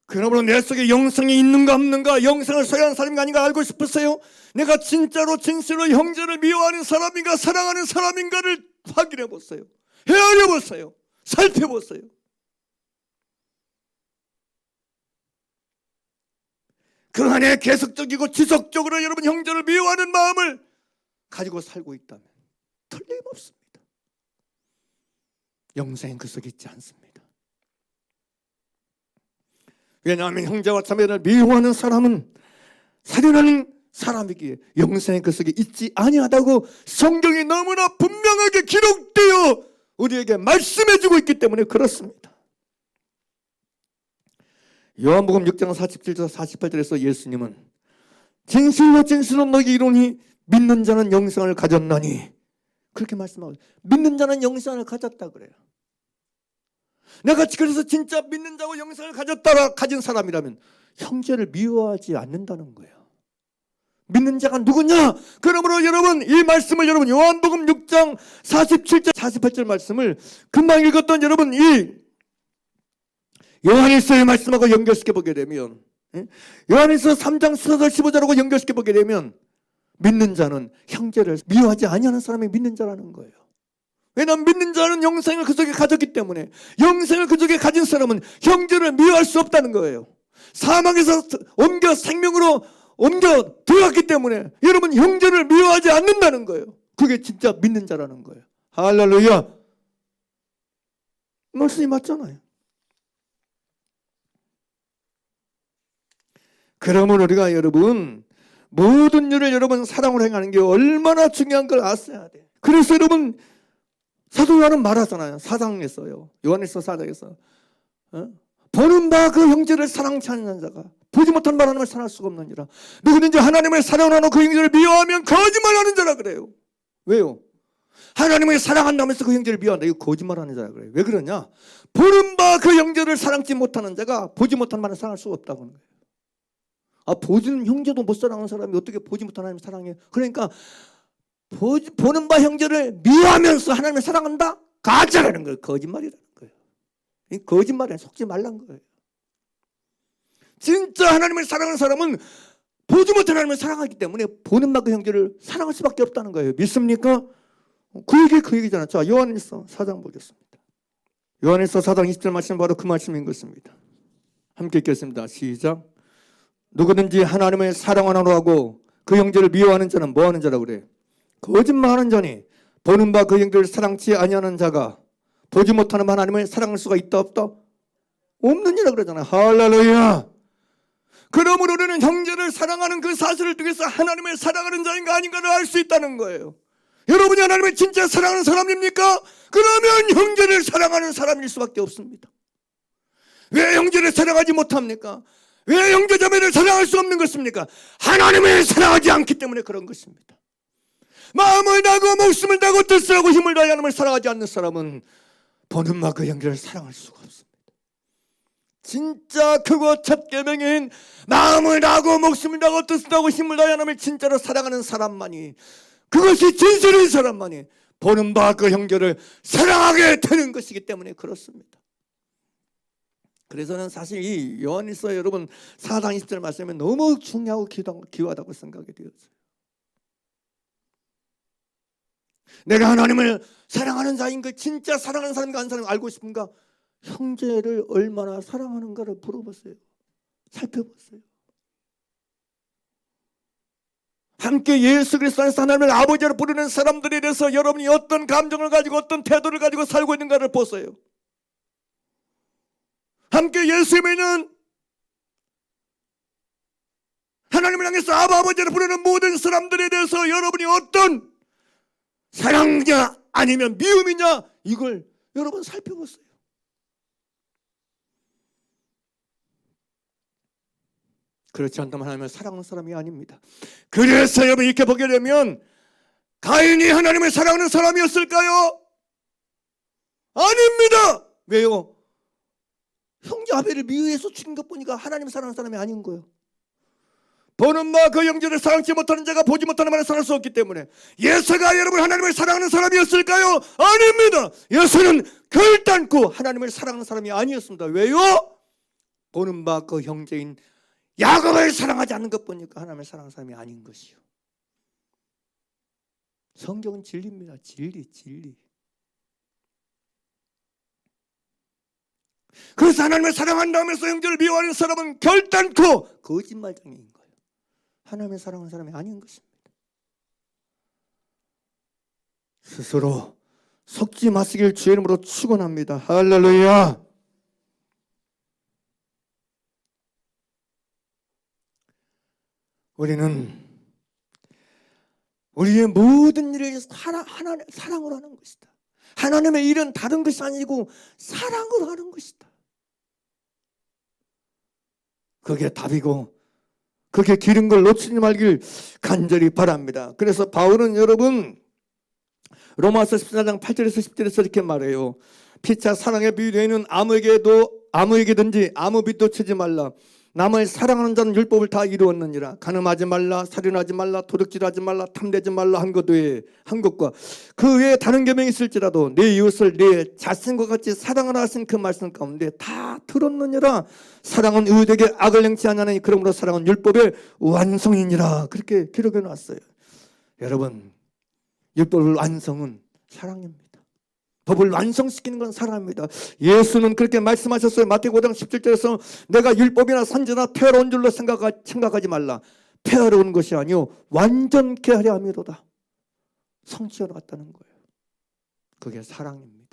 그러므로 내 속에 영생이 있는가 없는가, 영생을 소유한 사람인가 아닌가 알고 싶으세요? 내가 진짜로 진실로 형제를 미워하는 사람인가 사랑하는 사람인가를 확인해 보세요. 헤아려 보세요. 살펴보세요. 그 안에 계속적이고 지속적으로 여러분 형제를 미워하는 마음을 가지고 살고 있다면 틀림없습니다. 영생은 그 속에 있지 않습니다. 왜냐하면 형제와 자매를 미워하는 사람은 살인하는 사람이기에 영생이 그 속에 있지 아니하다고 성경이 너무나 분명하게 기록되어 우리에게 말씀해주고 있기 때문에 그렇습니다. 요한복음 6장 47절 48절에서 예수님은 진실로 진실로 너희에게 이르노니 믿는 자는 영생을 가졌나니, 그렇게 말씀하고, 믿는 자는 영생을 가졌다 그래요. 내가 그래서 진짜 믿는 자고 영생을 가진 사람이라면 형제를 미워하지 않는다는 거예요. 믿는 자가 누구냐? 그러므로 여러분 이 말씀을 여러분 요한복음 6장 47절 48절 말씀을 금방 읽었던 여러분 이 요한일서의 말씀하고 연결시켜 보게 되면, 요한일서 3장 14절 15절하고 연결시켜 보게 되면 믿는 자는 형제를 미워하지 아니하는 사람이 믿는 자라는 거예요. 왜냐하면 믿는 자는 영생을 그 속에 가졌기 때문에, 영생을 그 속에 가진 사람은 형제를 미워할 수 없다는 거예요. 사망에서 옮겨 생명으로 옮겨 들어갔기 때문에 여러분 형제를 미워하지 않는다는 거예요. 그게 진짜 믿는 자라는 거예요. 할렐루야. 말씀이 맞잖아요. 그러면 우리가 여러분 모든 일을 여러분 사랑으로 행하는 게 얼마나 중요한 걸 아셔야 돼. 그래서 여러분 사도 요한은 말하잖아요. 사장에서요. 요한일서 4장에서 보는 바 그 형제를 사랑치 않는 자가 보지 못한 바 하나님을 사랑할 수가 없느니라. 누구든지 하나님을 사랑하노 그 형제를 미워하면 거짓말하는 자라 그래요. 왜요? 하나님을 사랑한다면서 그 형제를 미워한다. 이거 거짓말하는 자라 그래요. 왜 그러냐? 보는 바 그 형제를 사랑치 못하는 자가 보지 못한 바를 사랑할 수가 없다고 하는 거예요. 보는 형제도 못 사랑하는 사람이 어떻게 보지 못한 하나님을 사랑해요? 그러니까 보는 바 형제를 미워하면서 하나님을 사랑한다? 가짜라는 거예요. 거짓말이라는 거예요. 이 거짓말에 속지 말란 거예요. 진짜 하나님을 사랑하는 사람은 보지 못한 하나님을 사랑하기 때문에 보는 바 그 형제를 사랑할 수밖에 없다는 거예요. 믿습니까? 그 얘기잖아요. 자, 요한일서 4장 보겠습니다. 요한일서 4장 20절 말씀 바로 그 말씀인 것입니다. 함께 읽겠습니다. 시작. 누구든지 하나님을 사랑하노 하고 그 형제를 미워하는 자는 뭐하는 자라고 그래? 거짓말하는 자니 보는 바 그 형제를 사랑치 아니하는 자가 보지 못하는 하나님을 사랑할 수가 있다 없다? 없느니라 그러잖아요. 할렐루야. 그러므로 우리는 형제를 사랑하는 그 사실을 통해서 하나님을 사랑하는 자인가 아닌가를 알 수 있다는 거예요. 여러분이 하나님을 진짜 사랑하는 사람입니까? 그러면 형제를 사랑하는 사람일 수밖에 없습니다. 왜 형제를 사랑하지 못합니까? 왜 형제자매를 사랑할 수 없는 것입니까? 하나님을 사랑하지 않기 때문에 그런 것입니다. 마음을 다하고 목숨을 다하고 뜻을 하고 힘을 다해 하나님을 사랑하지 않는 사람은 보는 바 그 형제를 사랑할 수가 없습니다. 진짜 크고 첫 계명인 마음을 다하고 목숨을 다하고 뜻을 다하고 힘을 다해 하나님을 진짜로 사랑하는 사람만이, 그것이 진실인 사람만이 보는 바 그 형제를 사랑하게 되는 것이기 때문에 그렇습니다. 그래서는 사실 이 요한일서 여러분 4장 20절 말씀이 너무 중요하고 귀하다고 생각이 되었어요. 내가 하나님을 사랑하는 자인 그 진짜 사랑하는 사람인가 안 사람인가 알고 싶은가? 형제를 얼마나 사랑하는가를 물어보세요. 살펴보세요. 함께 예수 그리스도 안에서 하나님을 아버지로 부르는 사람들에 대해서 여러분이 어떤 감정을 가지고 어떤 태도를 가지고 살고 있는가를 보세요. 함께 예수 믿는 하나님을 향해서 아버지로 부르는 모든 사람들에 대해서 여러분이 어떤 사랑이냐 아니면 미움이냐 이걸 여러분 살펴보세요. 그렇지 않다면 하나님을 사랑하는 사람이 아닙니다. 그래서 여러분 이렇게 보게 되면 가인이 하나님을 사랑하는 사람이었을까요? 아닙니다. 왜요? 형제 아벨을 미워해서 죽인 것 보니까 하나님을 사랑하는 사람이 아닌 거예요. 보는 바 그 형제를 사랑치 못하는 자가 보지 못하는 말을 사랑할 수 없기 때문에 예수가 여러분 하나님을 사랑하는 사람이었을까요? 아닙니다. 예수는 결단코 하나님을 사랑하는 사람이 아니었습니다. 왜요? 보는 바 그 형제인 야곱을 사랑하지 않는 것 보니까 하나님을 사랑하는 사람이 아닌 것이요. 성경은 진리입니다. 진리. 그래서 하나님을 사랑한다면서 형제를 미워하는 사람은 결단코 거짓말쟁이인 거예요. 하나님을 사랑하는 사람이 아닌 것입니다. 스스로 속지 마시길 주의 이름으로 축원합니다. 할렐루야. 우리는 우리의 모든 일을 하나님 사랑으로 하는 것이다. 하나님의 일은 다른 것이 아니고 사랑으로 하는 것이다. 그게 답이고 그게 길은 걸 놓치지 말길 간절히 바랍니다. 그래서 바울은 여러분 로마서 14장 8절에서 10절에서 이렇게 말해요. 피차 사랑에 비유되어 있는 아무에게든지 아무 빚도 치지 말라. 남을 사랑하는 자는 율법을 다 이루었느니라. 간음하지 말라, 살인하지 말라, 도둑질하지 말라, 탐내지 말라 한 것과 그 외에 다른 계명이 있을지라도 내 이웃을 내 자신과 같이 사랑하라 하신 그 말씀 가운데 다 들었느니라. 사랑은 의되게 악을 행치 아니하니 그러므로 사랑은 율법의 완성이니라. 그렇게 기록해 놨어요. 여러분, 율법의 완성은 사랑입니다. 법을 완성시키는 건 사랑입니다. 예수는 그렇게 말씀하셨어요. 마태복음 5장 17절에서 내가 율법이나 선지나 패러온 줄로 생각하지 말라. 폐하러 온 것이 아니요 완전케 하려 함이로다. 성취하러 왔다는 거예요. 그게 사랑입니다.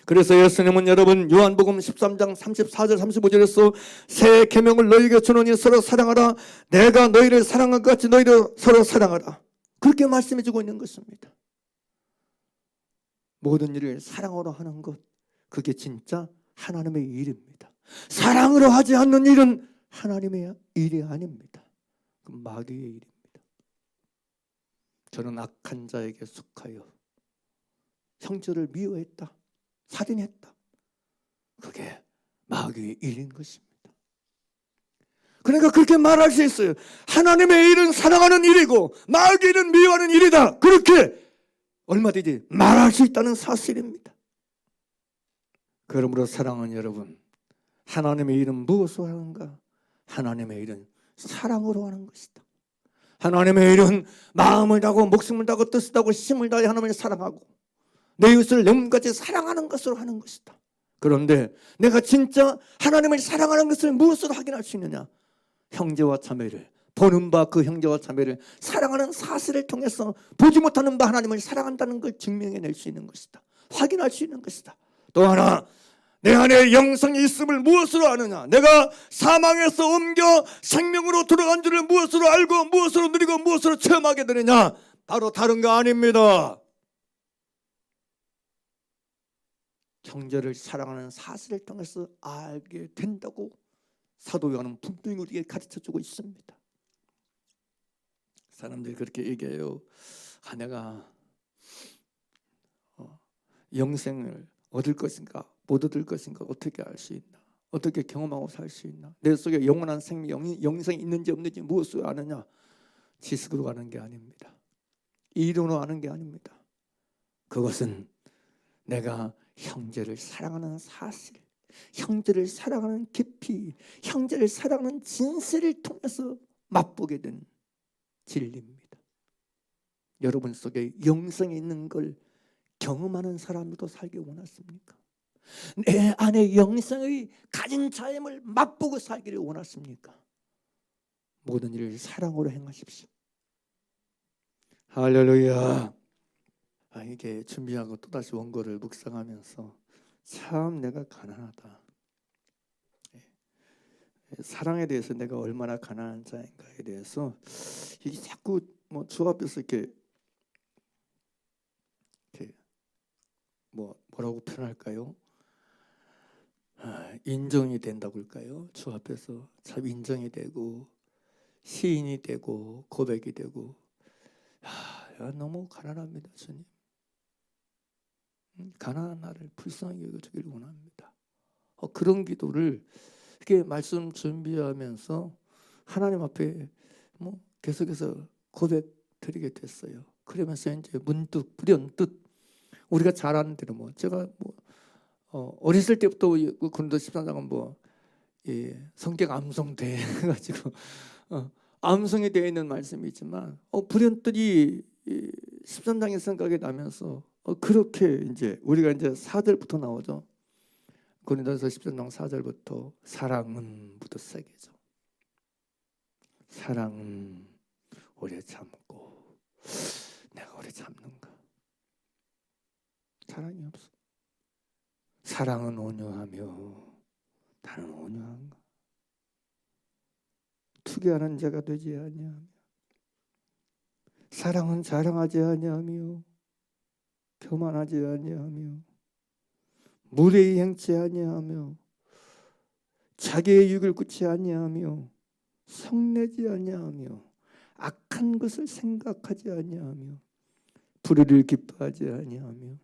그래서 예수님은 여러분 요한복음 13장 34절 35절에서 새 계명을 너희에게 주노니 서로 사랑하라. 내가 너희를 사랑한 것 같이 너희도 서로 사랑하라. 그렇게 말씀해 주고 있는 것입니다. 모든 일을 사랑으로 하는 것, 그게 진짜 하나님의 일입니다. 사랑으로 하지 않는 일은 하나님의 일이 아닙니다. 그 마귀의 일입니다. 저는 악한 자에게 속하여 형제를 미워했다, 살인했다. 그게 마귀의 일인 것입니다. 그러니까 그렇게 말할 수 있어요. 하나님의 일은 사랑하는 일이고 마귀의 일은 미워하는 일이다. 그렇게 얼마든지 말할 수 있다는 사실입니다. 그러므로 사랑하는 여러분, 하나님의 일은 무엇으로 하는가? 하나님의 일은 사랑으로 하는 것이다. 하나님의 일은 마음을 다하고 목숨을 다하고 뜻을 다하고 힘을 다해 하나님을 사랑하고 내 이웃을 내 몸같이 사랑하는 것으로 하는 것이다. 그런데 내가 진짜 하나님을 사랑하는 것을 무엇으로 확인할 수 있느냐? 형제와 자매를, 보는 바 그 형제와 자매를 사랑하는 사실을 통해서 보지 못하는 바 하나님을 사랑한다는 걸 증명해낼 수 있는 것이다. 확인할 수 있는 것이다. 또 하나, 내 안에 영생이 있음을 무엇으로 아느냐? 내가 사망에서 옮겨 생명으로 들어간 줄을 무엇으로 알고 무엇으로 누리고 무엇으로 체험하게 되느냐? 바로 다른 거 아닙니다. 형제를 사랑하는 사실을 통해서 알게 된다고 사도 요한은 분명히 우리에게 가르쳐주고 있습니다. 사람들이 그렇게 얘기해요. 내가 영생을 얻을 것인가 못 얻을 것인가 어떻게 알 수 있나? 어떻게 경험하고 살 수 있나? 내 속에 영원한 생명, 영생이 있는지 없는지 무엇으로 아느냐? 지식으로 아는 게 아닙니다. 이론으로 아는 게 아닙니다. 그것은 내가 형제를 사랑하는 사실, 형제를 사랑하는 깊이, 형제를 사랑하는 진실을 통해서 맛보게 된 진리입니다. 여러분 속에 영생이 있는 걸 경험하는 사람도 살기 원하십니까? 내 안에 영생의 가진 자임을 맛보고 살기를 원하십니까? 모든 일을 사랑으로 행하십시오. 할렐루야. 이게 준비하고 또다시 원고를 묵상하면서 참 내가 가난하다. 사랑에 대해서 내가 얼마나 가난한 자인가에 대해서 이게 자꾸 주 앞에서 이렇게 뭐라고 표현할까요? 인정이 된다고 할까요? 주 앞에서 참 인정이 되고 시인이 되고 고백이 되고 너무 가난합니다. 주님, 가난한 나를 불쌍히 여겨주기를 원합니다. 그런 기도를 이렇게 말씀 준비하면서 하나님 앞에 계속해서 고백 드리게 됐어요. 그러면서 이제 문득 불현듯 우리가 잘 아는 대로 제가 어렸을 때부터 고린도 13장은 성격 암송돼 가지고 암송이 되어 있는 말씀이 있지만 불현듯 이 13장의 생각이 나면서 그렇게 이제 우리가 이제 4절부터 나오죠. 고린도서 13장 4절부터 사랑은 부터 시작이죠. 사랑은 오래 참고 내가 오래 참는가? 사랑이 없어. 사랑은 온유하며 나는 온유한가? 투기하는 자가 되지 아니하며 사랑은 자랑하지 아니하며 교만하지 아니하며 무례히 행치 아니하며 자기의 유익을 굳지 아니하며 성내지 아니하며 악한 것을 생각하지 아니하며 불의를 기뻐하지 아니하며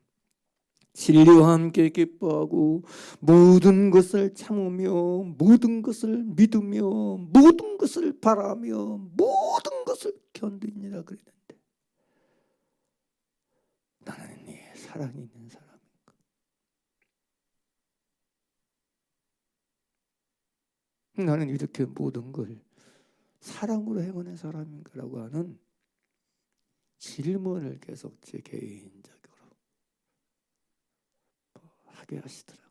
진리와 함께 기뻐하고 모든 것을 참으며 모든 것을 믿으며 모든 것을 바라며 모든 것을 견디니라 그랬는데 나는 이 사랑이 있는 사람인가? 나는 이렇게 모든 걸 사랑으로 행하는 사람인가라고 하는 질문을 계속 제 개인적으로 하게 하시더라고요.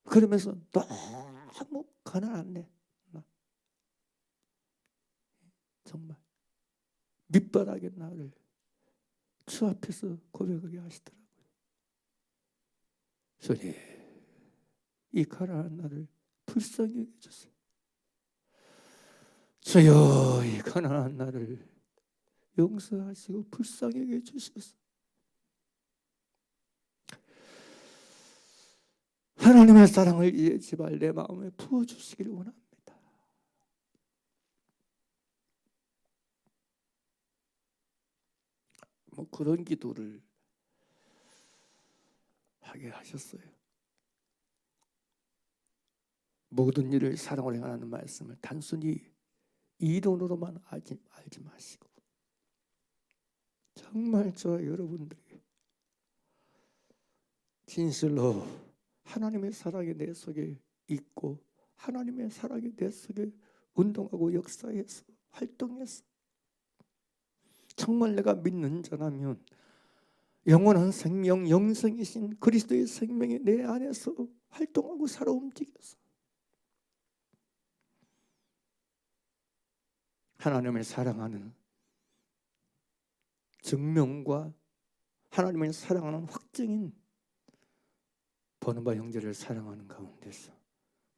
그러면서 너무 가난하네. 정말 밑바닥에 나를 주 앞에서 고백하게 하시더라고요. 주님, 이 가난한 나를 불쌍히 여겨주세요. 주여, 이 가난한 나를 용서하시고 불쌍히 여겨주셔서 하나님의 사랑을 이 제발 내 마음에 부어주시기를 원합니다. 뭐 그런 기도를 하게 하셨어요. 모든 일을 사랑으로 행하는 말씀을 단순히 이론으로만 알지 마시고 정말 저와 여러분들에게 진실로 하나님의 사랑이 내 속에 있고 하나님의 사랑이 내 속에 운동하고 역사해서 활동해서 정말 내가 믿는 자라면 영원한 생명, 영생이신 그리스도의 생명이 내 안에서 활동하고 살아 움직여서 하나님을 사랑하는 증명과 하나님을 사랑하는 확증인 버나바 형제를 사랑하는 가운데서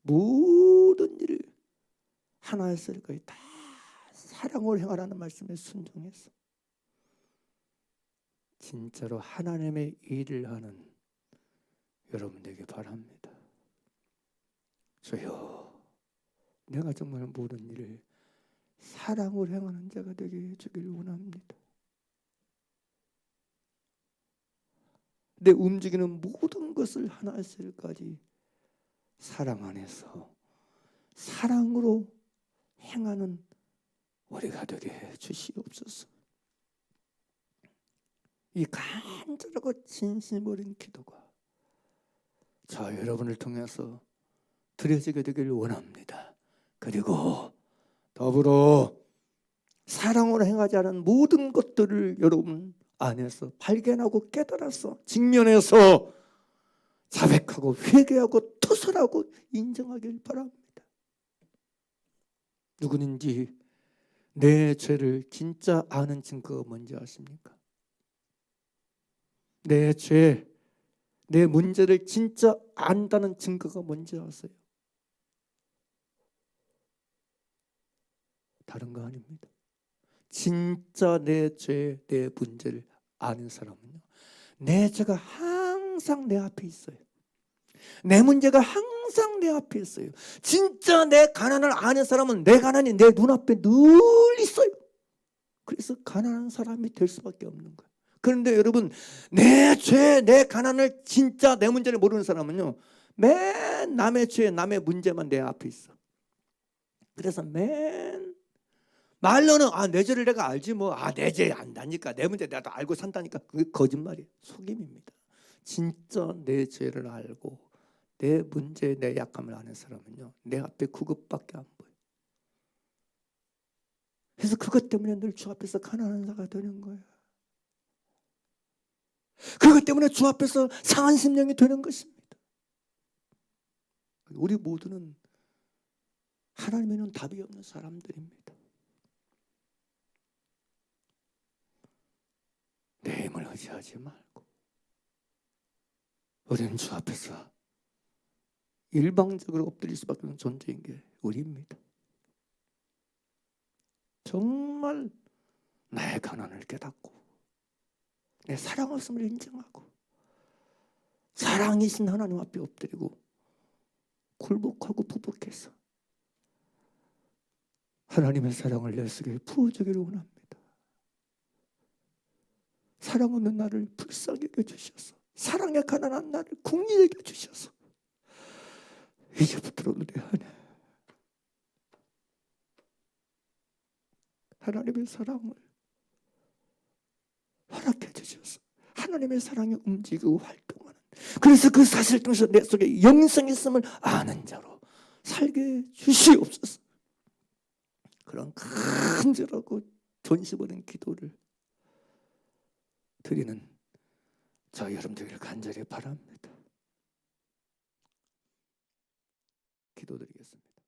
모든 일을 하나에서 거의 다 사랑으로 행하라는 말씀에 순종해서 진짜로 하나님의 일을 하는 여러분에게 바랍니다. 주여, 내가 정말 모든 일을 사랑으로 행하는 자가 되게 해주길 원합니다. 내 움직이는 모든 것을 하나씩까지 사랑 안에서 사랑으로 행하는 우리가 되게 해주시옵소서. 이 간절하고 진심 어린 기도가 저 여러분을 통해서 드려지게 되기를 원합니다. 그리고 더불어 사랑으로 행하지 않은 모든 것들을 여러분 안에서 발견하고 깨달아서 직면해서 자백하고 회개하고 투설하고 인정하길 바랍니다. 누구든지 내 죄를 진짜 아는 증거가 뭔지 아십니까? 내 죄, 내 문제를 진짜 안다는 증거가 뭔지 아세요? 다른 거 아닙니다. 진짜 내 죄, 내 문제를 아는 사람은요, 내 죄가 항상 내 앞에 있어요. 내 문제가 항상 내 앞에 있어요. 진짜 내 가난을 아는 사람은 내 가난이 내 눈앞에 늘 있어요. 그래서 가난한 사람이 될 수밖에 없는 거예요. 그런데 여러분, 내 죄, 내 가난을 진짜 내 문제를 모르는 사람은요, 맨 남의 죄, 남의 문제만 내 앞에 있어. 그래서 맨 말로는 내 죄를 내가 알지 뭐, 내 죄 안다니까, 내 문제 내가 다 알고 산다니까. 그게 거짓말이에요. 속임입니다. 진짜 내 죄를 알고 내 문제, 내 약함을 아는 사람은요, 내 앞에 그것밖에 안 보여요. 그래서 그것 때문에 늘 주 앞에서 가난한 자가 되는 거예요. 그것 때문에 주 앞에서 상한 심령이 되는 것입니다. 우리 모두는 하나님에는 답이 없는 사람들입니다. 내 힘을 의지하지 말고 우리는 주 앞에서 일방적으로 엎드릴 수밖에 없는 존재인 게 우리입니다. 정말 나의 가난을 깨닫고 내 사랑 없음을 인정하고 사랑이신 하나님 앞에 엎드리고 굴복하고 부복해서 하나님의 사랑을 내 속에 부어주기를 원합니다. 사랑 없는 나를 불쌍히 여겨주셔서 사랑에 가난한 나를 긍휼히 여겨주셔서 이제부터 내 안에 하나님의 사랑을 허락해 주셔서 하나님의 사랑이 움직이고 활동하는, 그래서 그 사실을 통해서 내 속에 영생이 있음을 아는 자로 살게 주시옵소서. 그런 간절하고 존심 어린 기도를 드리는 저 여러분들을 간절히 바랍니다. 기도드리겠습니다.